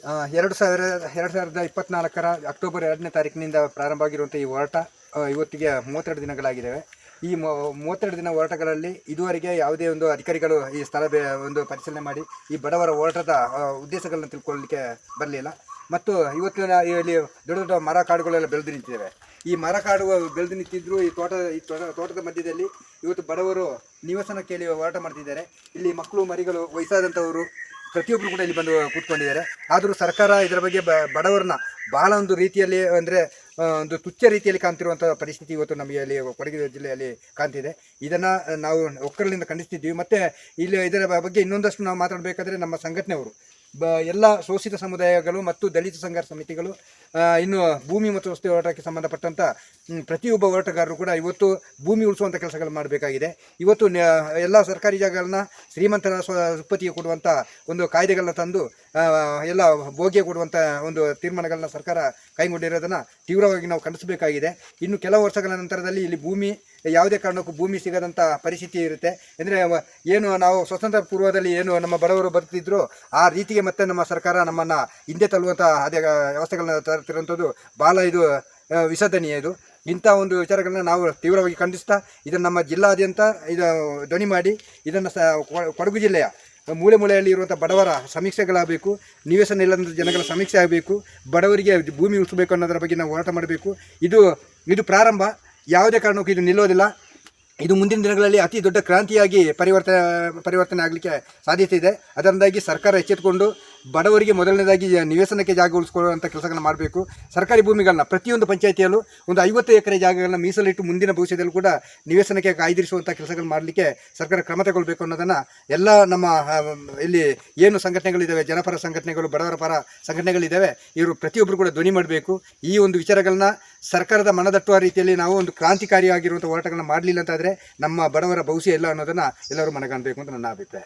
2024 October 2ನೇ ತಾರೀಕಿನಿಂದ ಪ್ರಾರಂಭ ಆಗಿರುವಂಥ ಈ ಹೋರಾಟ ಇವತ್ತಿಗೆ 32 ದಿನಗಳಾಗಿದ್ದಾವೆ. ಈ 32 ದಿನ ಹೋರಾಟಗಳಲ್ಲಿ ಇದುವರೆಗೆ ಯಾವುದೇ ಒಂದು ಅಧಿಕಾರಿಗಳು ಈ ಸ್ಥಳ ಒಂದು ಪರಿಶೀಲನೆ ಮಾಡಿ ಈ ಬಡವರ ಹೋರಾಟದ ಉದ್ದೇಶಗಳನ್ನ ತಿಳ್ಕೊಳ್ಳಲಿಕ್ಕೆ ಬರಲಿಲ್ಲ. ಮತ್ತು ಇವತ್ತು ಇಲ್ಲಿ ದೊಡ್ಡ ದೊಡ್ಡ ಮರ ಕಾಡುಗಳೆಲ್ಲ ಬೆಳೆದು ನಿಂತಿದ್ದಾವೆ. ಈ ಮರ ಕಾಡು ಬೆಳೆದು ನಿಂತಿದ್ರು ಈ ತೋಟದ ಮಧ್ಯದಲ್ಲಿ ಇವತ್ತು ಬಡವರು ನಿವಾಸನ ಕೇಳಿ ಹೋರಾಟ ಮಾಡ್ತಿದ್ದಾರೆ. ಇಲ್ಲಿ ಮಕ್ಕಳು ಮರಿಗಳು ವಯಸ್ಸಾದಂಥವರು ಪ್ರತಿಯೊಬ್ಬರು ಕೂಡ ಇಲ್ಲಿ ಬಂದು ಕೂತ್ಕೊಂಡಿದ್ದಾರೆ. ಆದರೂ ಸರ್ಕಾರ ಇದರ ಬಗ್ಗೆ ಬಡವರನ್ನ ಬಹಳ ಒಂದು ರೀತಿಯಲ್ಲಿ ಅಂದರೆ ಒಂದು ತುಚ್ಛ ರೀತಿಯಲ್ಲಿ ಕಾಣ್ತಿರುವಂಥ ಪರಿಸ್ಥಿತಿ ಇವತ್ತು ನಮಗೆ ಅಲ್ಲಿ ಕೊಡಗು ಜಿಲ್ಲೆಯಲ್ಲಿ ಕಾಣ್ತಿದೆ. ಇದನ್ನು ನಾವು ಒಕ್ಕಲಿನಿಂದ ಖಂಡಿಸ್ತಿದ್ದೀವಿ. ಮತ್ತು ಇಲ್ಲಿ ಇದರ ಬಗ್ಗೆ ಇನ್ನೊಂದಷ್ಟು ನಾವು ಮಾತಾಡಬೇಕಾದ್ರೆ ನಮ್ಮ ಸಂಘಟನೆಯವರು ಎಲ್ಲ ಶೋಷಿತ ಸಮುದಾಯಗಳು ಮತ್ತು ದಲಿತ ಸಂಘರ್ಷ ಸಮಿತಿಗಳು ಇನ್ನು ಭೂಮಿ ಮತ್ತು ವಸ್ತು ಹೋರಾಟಕ್ಕೆ ಸಂಬಂಧಪಟ್ಟಂಥ ಪ್ರತಿಯೊಬ್ಬ ಹೋರಾಟಗಾರರು ಕೂಡ ಇವತ್ತು ಭೂಮಿ ಉಳಿಸುವಂಥ ಕೆಲಸಗಳು ಮಾಡಬೇಕಾಗಿದೆ. ಇವತ್ತು ಎಲ್ಲ ಸರ್ಕಾರಿ ಜಾಗಗಳನ್ನ ಶ್ರೀಮಂತರ ಸುಪ್ಪತ್ತಿಗೆ ಕೊಡುವಂಥ ಒಂದು ಕಾಯ್ದೆಗಳನ್ನ ತಂದು ಎಲ್ಲ ಭೋಗಿಗೆ ಕೊಡುವಂಥ ಒಂದು ತೀರ್ಮಾನಗಳನ್ನ ಸರ್ಕಾರ ಕೈಗೊಂಡಿರೋದನ್ನು ತೀವ್ರವಾಗಿ ನಾವು ಖಂಡಿಸಬೇಕಾಗಿದೆ. ಇನ್ನು ಕೆಲವು ವರ್ಷಗಳ ನಂತರದಲ್ಲಿ ಇಲ್ಲಿ ಭೂಮಿ ಯಾವುದೇ ಕಾರಣಕ್ಕೂ ಭೂಮಿ ಸಿಗದಂಥ ಪರಿಸ್ಥಿತಿ ಇರುತ್ತೆ. ಅಂದರೆ ಏನು ನಾವು ಸ್ವತಂತ್ರ ಪೂರ್ವದಲ್ಲಿ ಏನು ನಮ್ಮ ಬಡವರು ಬದುಕ್ತಿದ್ರು ಆ ರೀತಿಗೆ ಮತ್ತೆ ನಮ್ಮ ಸರ್ಕಾರ ನಮ್ಮನ್ನು ಹಿಂದೆ ತಳ್ಳುವಂಥ ಅದೇ ವ್ಯವಸ್ಥೆಗಳನ್ನ ತರುತ್ತಿರುವಂಥದ್ದು ಭಾಳ ಇದು ವಿಷಾದನೀಯ. ಇಂಥ ಒಂದು ವಿಚಾರಗಳನ್ನ ನಾವು ತೀವ್ರವಾಗಿ ಖಂಡಿಸ್ತಾ ಇದನ್ನು ನಮ್ಮ ಜಿಲ್ಲಾದ್ಯಂತ ಇದು ಧ್ವನಿ ಮಾಡಿ ಇದನ್ನು ಕೊಡಗು ಜಿಲ್ಲೆಯ ಮೂಲೆ ಮೂಲೆಯಲ್ಲಿ ಇರುವಂಥ ಬಡವರ ಸಮೀಕ್ಷೆಗಳಾಗಬೇಕು, ನಿವೇಶನ ಇಲ್ಲದ ಜನಗಳ ಸಮೀಕ್ಷೆ ಆಗಬೇಕು, ಬಡವರಿಗೆ ಭೂಮಿ ಉಳಿಸಬೇಕು ಅನ್ನೋದರ ಬಗ್ಗೆ ನಾವು ಹೋರಾಟ ಮಾಡಬೇಕು. ಇದು ಪ್ರಾರಂಭ, ಯಾವುದೇ ಕಾರಣಕ್ಕೂ ಇದು ನಿಲ್ಲೋದಿಲ್ಲ. ಇದು ಮುಂದಿನ ದಿನಗಳಲ್ಲಿ ಅತಿ ದೊಡ್ಡ ಕ್ರಾಂತಿಯಾಗಿ ಪರಿವರ್ತನೆ ಆಗಲಿಕ್ಕೆ ಸಾಧ್ಯತೆ ಇದೆ. ಅದರಿಂದಾಗಿ ಸರ್ಕಾರ ಎಚ್ಚೆತ್ತುಕೊಂಡು ಬಡವರಿಗೆ ಮೊದಲನೇದಾಗಿ ನಿವೇಶನಕ್ಕೆ ಜಾಗ ಉಳಿಸ್ಕೊಳ್ಳುವಂಥ ಕೆಲಸಗಳನ್ನ ಮಾಡಬೇಕು. ಸರ್ಕಾರಿ ಭೂಮಿಗಳನ್ನ ಪ್ರತಿಯೊಂದು ಪಂಚಾಯಿತಿಯಲ್ಲೂ ಒಂದು 50 ಎಕರೆ ಜಾಗಗಳನ್ನ ಮೀಸಲಿಟ್ಟು ಮುಂದಿನ ಭವಿಷ್ಯದಲ್ಲೂ ಕೂಡ ನಿವೇಶನಕ್ಕೆ ಕಾಯ್ದಿರಿಸುವಂಥ ಕೆಲಸಗಳು ಮಾಡಲಿಕ್ಕೆ ಸರ್ಕಾರ ಕ್ರಮ ತಗೊಳ್ಬೇಕು ಅನ್ನೋದನ್ನು ಎಲ್ಲ ನಮ್ಮ ಇಲ್ಲಿ ಏನು ಸಂಘಟನೆಗಳಿದ್ದಾವೆ, ಜನಪರ ಸಂಘಟನೆಗಳು, ಬಡವರ ಪರ ಸಂಘಟನೆಗಳಿದ್ದಾವೆ, ಇವರು ಪ್ರತಿಯೊಬ್ಬರು ಕೂಡ ಧ್ವನಿ ಮಾಡಬೇಕು. ಈ ಒಂದು ವಿಚಾರಗಳನ್ನ ಸರ್ಕಾರದ ಮನದಟ್ಟುವ ರೀತಿಯಲ್ಲಿ ನಾವು ಒಂದು ಕ್ರಾಂತಿಕಾರಿಯಾಗಿರುವಂಥ ಹೋರಾಟಗಳನ್ನ ಮಾಡಲಿಲ್ಲ ಅಂತಾದರೆ ನಮ್ಮ ಬಡವರ ಭವಿಷ್ಯ ಇಲ್ಲ ಅನ್ನೋದನ್ನು ಎಲ್ಲರೂ ಮನಗಾಣಬೇಕು ಅಂತ ನನ್ನ ಅಭಿಪ್ರಾಯ.